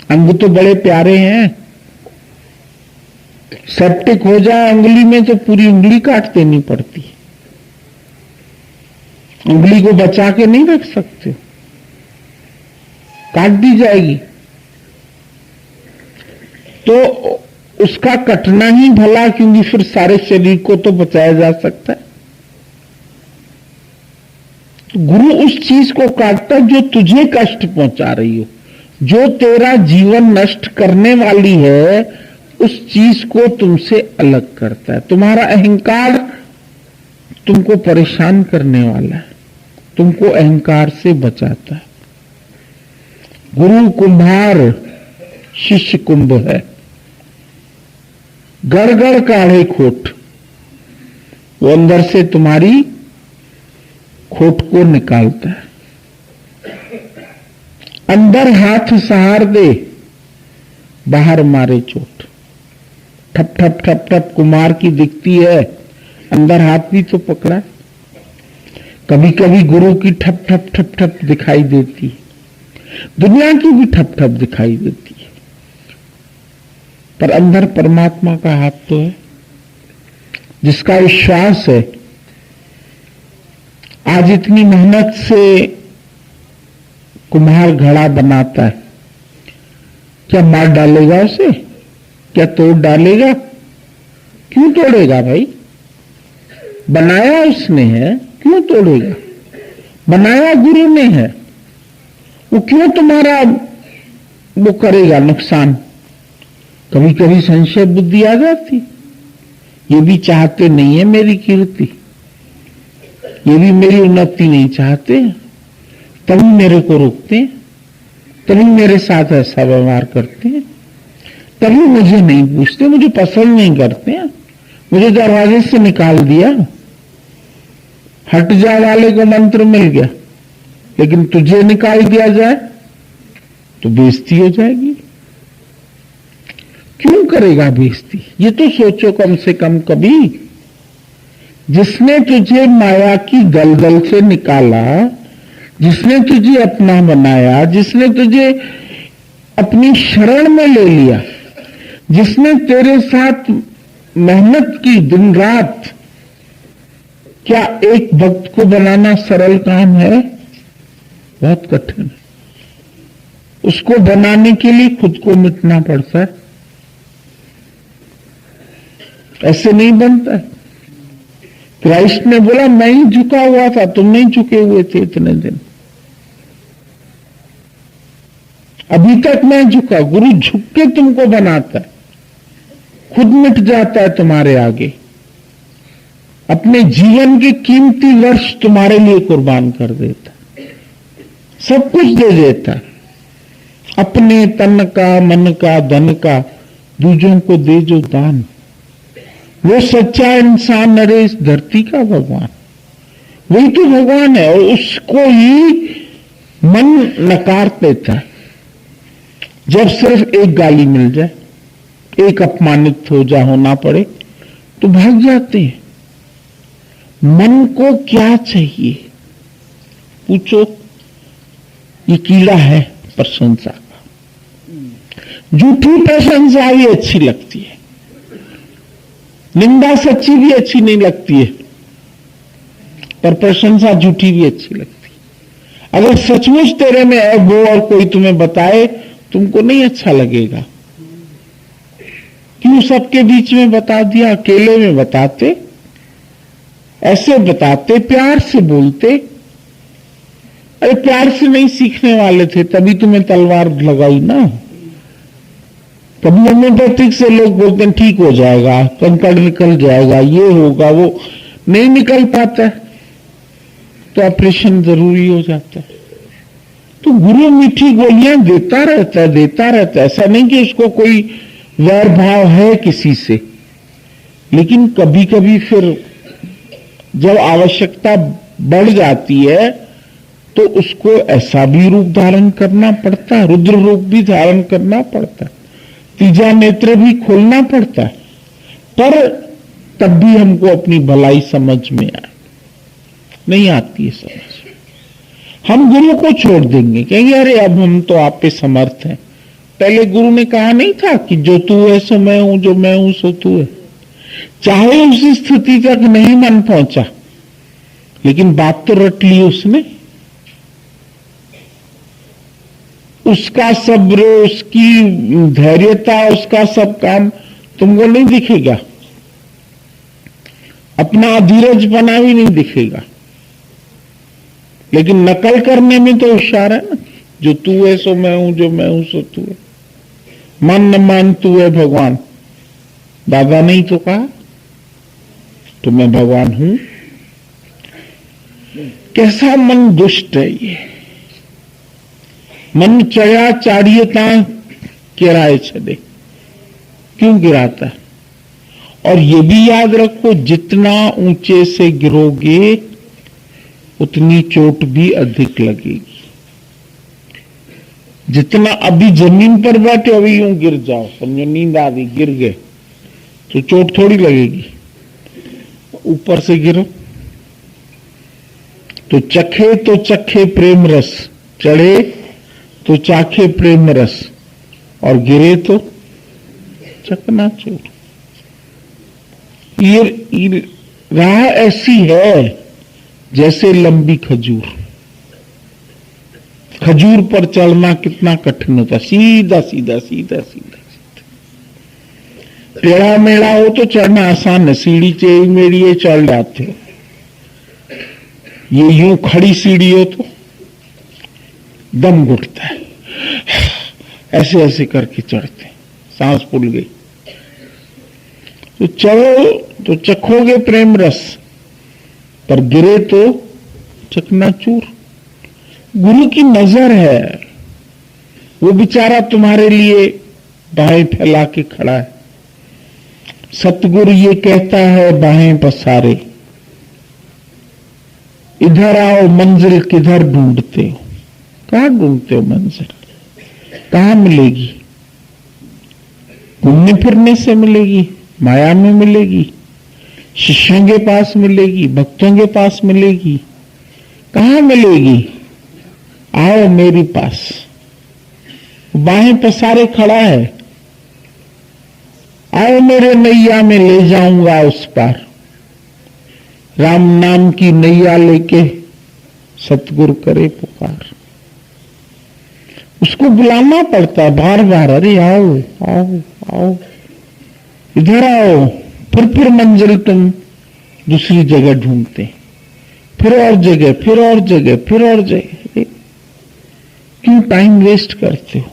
अंग तो बड़े प्यारे हैं, सेप्टिक हो जाए उंगली में तो पूरी उंगली काट देनी पड़ती है, उंगली को बचा के नहीं रख सकते, काट दी जाएगी। तो उसका कटना ही भला, क्योंकि फिर सारे शरीर को तो बचाया जा सकता है। तो गुरु उस चीज को काटता जो तुझे कष्ट पहुंचा रही हो, जो तेरा जीवन नष्ट करने वाली है, उस चीज को तुमसे अलग करता है। तुम्हारा अहंकार तुमको परेशान करने वाला है, तुमको अहंकार से बचाता है। गुरु कुंभार, शिष्य कुंभ है। गड़गड़ काढ़े खोट, वो अंदर से तुम्हारी खोट को निकालता है। अंदर हाथ सहार दे, बाहर मारे चोट। ठप ठप ठप ठप कुमार की दिखती है, अंदर हाथ भी तो पकड़ा। कभी कभी गुरु की ठप ठप ठप ठप दिखाई देती है, दुनिया की भी ठप ठप दिखाई देती है, पर अंदर परमात्मा का हाथ तो है। जिसका विश्वास है, आज इतनी मेहनत से कुम्हार घड़ा बनाता है, क्या मार डालेगा उसे? क्या तोड़ डालेगा? क्यों तोड़ेगा भाई? बनाया उसने है, क्यों तोड़ेगा? बनाया गुरु ने है, वो क्यों तुम्हारा वो करेगा नुकसान? कभी कभी संशय बुद्धि आ जाती, ये भी चाहते नहीं है मेरी कीर्ति, ये भी मेरी उन्नति नहीं चाहते, तभी मेरे को रोकते हैं, तभी मेरे साथ ऐसा व्यवहार करते हैं, तभी मुझे नहीं पूछते, मुझे पसंद नहीं करते हैं, मुझे दरवाजे से निकाल दिया। हट जा वाले को मंत्र मिल गया, लेकिन तुझे निकाल दिया जाए तो बेइज्जती हो जाएगी। क्यों करेगा बेइज्जती? ये तो सोचो कम से कम कभी। जिसने तुझे माया की दलदल से निकाला, जिसने तुझे अपना बनाया, जिसने तुझे अपनी शरण में ले लिया, जिसने तेरे साथ मेहनत की दिन रात, क्या एक भक्त को बनाना सरल काम है? बहुत कठिन है। उसको बनाने के लिए खुद को मिटना पड़ता है, ऐसे नहीं बनता है। क्राइस्ट ने बोला मैं ही झुका हुआ था, तुम नहीं झुके हुए थे इतने दिन, अभी तक मैं झुका। गुरु झुक के तुमको बनाता है, खुद मिट जाता है तुम्हारे आगे, अपने जीवन के कीमती वर्ष तुम्हारे लिए कुर्बान कर देता, सब कुछ दे देता, अपने तन का, मन का, धन का दूसरों को दे जो दान। वो सच्चा इंसान अरे इस धरती का भगवान, वही तो भगवान है, और उसको ही मन नकार देता है। जब सिर्फ एक गाली मिल जाए, एक अपमानित हो जा होना पड़े तो भाग जाते हैं। मन को क्या चाहिए पूछो, ये कीड़ा है प्रशंसा का। झूठी प्रशंसा भी अच्छी लगती है, निंदा सच्ची भी अच्छी नहीं लगती है, पर प्रशंसा झूठी भी अच्छी लगती है। अगर सचमुच तेरे में ऐब हो और कोई तुम्हें बताए, तुमको नहीं अच्छा लगेगा। क्यों सबके बीच में बता दिया? अकेले में बताते, ऐसे बताते, प्यार से बोलते। अरे प्यार से नहीं सीखने वाले थे, तभी तुम्हें तलवार लगाई ना। कभी होम्योपैथिक से लोग बोलते हैं ठीक हो जाएगा, कंकड़ निकल जाएगा, ये होगा, वो नहीं निकल पाता है तो ऑपरेशन जरूरी हो जाता है। तो गुरु मीठी गोलियां देता रहता है, देता रहता है। ऐसा नहीं कि उसको कोई वैर भाव है किसी से, लेकिन कभी कभी फिर जब आवश्यकता बढ़ जाती है तो उसको ऐसा भी रूप धारण करना पड़ता है, रुद्र रूप भी धारण करना पड़ता है, तीजा नेत्र भी खोलना पड़ता है, पर तब भी हमको अपनी भलाई समझ में आए, नहीं आती है समझ। हम गुरु को छोड़ देंगे, कहेंगे अरे अब हम तो आप पे समर्थ हैं, पहले गुरु ने कहा नहीं था कि जो तू है सो मैं हूं, जो मैं हूं सो तू है। चाहे उस स्थिति तक नहीं मन पहुंचा, लेकिन बात तो रट ली उसने। उसका सब्र, उसकी धैर्यता, उसका सब काम तुमको नहीं दिखेगा, अपना धीरजपना भी नहीं दिखेगा, लेकिन नकल करने में तो होशियार है ना। जो तू है सो मैं हूं, जो मैं हूं सो तू है। मान न मान तू है भगवान, दादा नहीं तो कहा, तो मैं भगवान हूं। कैसा मन दुष्ट है ये। मन चया चाड़ियता गिराए छदे, क्यों गिराता है? और ये भी याद रखो, जितना ऊंचे से गिरोगे उतनी चोट भी अधिक लगेगी। जितना अभी जमीन पर बैठे अभी यूं गिर जाओ, समझो नींद आ गई, गिर गए, तो चोट थोड़ी लगेगी। ऊपर से गिरो तो चखे प्रेम रस, चढ़े तो चाखे प्रेम रस, और गिरे तो चकनाचूर। ये राह ऐसी है जैसे लंबी खजूर। खजूर पर चढ़ना कितना कठिन होता, सीधा सीधा सीधा सीधा। टेढ़ा मेढ़ा हो तो चढ़ना आसान है, सीढ़ी टेढ़ी मेढ़ी है चढ़ जाते हो। ये यूं खड़ी सीढ़ी हो तो दम घुटता है, ऐसे ऐसे करके चढ़ते, सांस फूल गई। तो चढ़ो तो चखोगे प्रेम रस, पर गिरे तो चकनाचूर। गुरु की नजर है, वो बेचारा तुम्हारे लिए बाहें फैला के खड़ा है। सतगुरु ये कहता है बाहें पसारे, इधर आओ मंजिल किधर ढूंढते हो? कहां ढूंढते हो मंजिल? कहां मिलेगी? घूमने फिरने से मिलेगी, माया में मिलेगी, शिष्यों के पास मिलेगी, भक्तों के पास मिलेगी? कहां मिलेगी? आओ मेरी पास। बाहें पसारे खड़ा है, आओ मेरे नैया में ले जाऊंगा उस पार। राम नाम की नैया लेके सतगुरु करे पुकार। उसको बुलाना पड़ता है बार बार, अरे आओ आओ आओ, इधर आओ। फिर मंजिल तुम दूसरी जगह ढूंढते, फिर और जगह, फिर और जगह, फिर और जगह। क्यों टाइम वेस्ट करते हो?